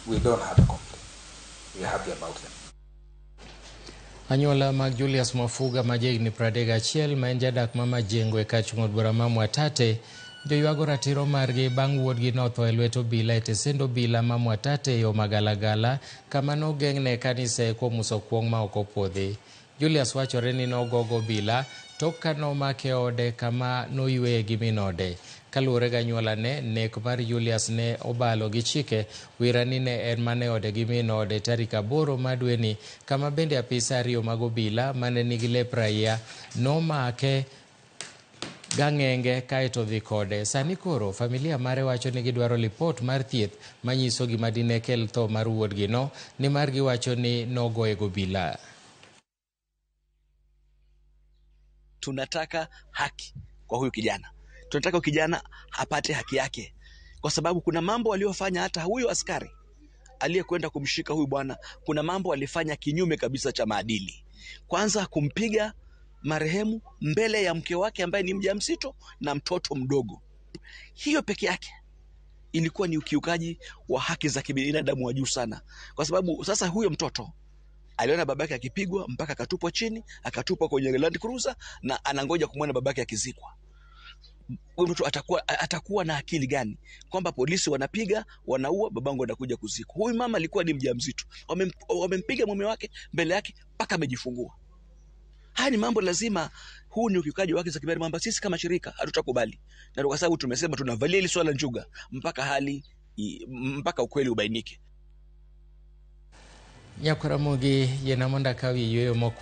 we don't have a complaint. We're happy about them. Anyuola mag Julius Mwafuga majegni 31 ma en jadak ma Majengo e kach ng'od bura ma Mwatate joywago ratiro margi bang' wuodgi notho e lwet obila e tesend obila ma Mwatate yo magalagala kama nogeng'ne kanise kuom uso kuong' ma ok opuodhi. Julius wachore ni nogogo obila tok ka nomake ode kama noyweye gi min ode. Kaluwore ganyuolane, nek mar Julius ne obalo gi chike wira ni ne en mane ode gi min ode tarik 8 madweni kama bende apisa ariyo mag obila mane nigi lep raia nomake gang'enge kaeto dhi kode. Sani koro familia mare wacho ni gidwaro lipot mar thieth manyiso gima dine kel tho mar wuodgi no, ni mar giwacho ni nogoye gobila. Tunataka haki kwa huyu kijana. Tunataka kijana apate haki yake. Kwa sababu kuna mambo aliyofanya, hata huyo askari aliyekwenda kumshika huyu bwana, kuna mambo alifanya kinyume kabisa cha maadili. Kwanza kumpiga marehemu mbele ya mke wake ambaye ni mjamzito na mtoto mdogo. Hiyo peke yake ilikuwa ni ukiukaji wa haki za kibinadamu wa juu sana. Kwa sababu sasa huyo mtoto aliona babake akipigwa mpaka akatupwa chini, akatupwa kwenye Land Cruiser na anangoja kumwona babake akizikwa. Huyu mtu atakuwa na akili gani kwamba polisi wanapiga, wanaua, babangu anakuja kuzikwa? Huyu mama alikuwa ni mjamzito. Wamempiga mume wake mbele yake mpaka amejifungua. Haya ni mambo lazima, huu ni ukiukaji wa haki za kibinadamu ambao sisi kama shirika hatutakubali. Na kwa sababu tumesema tunavalia hili swala njuga mpaka ukweli ubainike. Nyakaramogi yenamonda kawi yoyo moko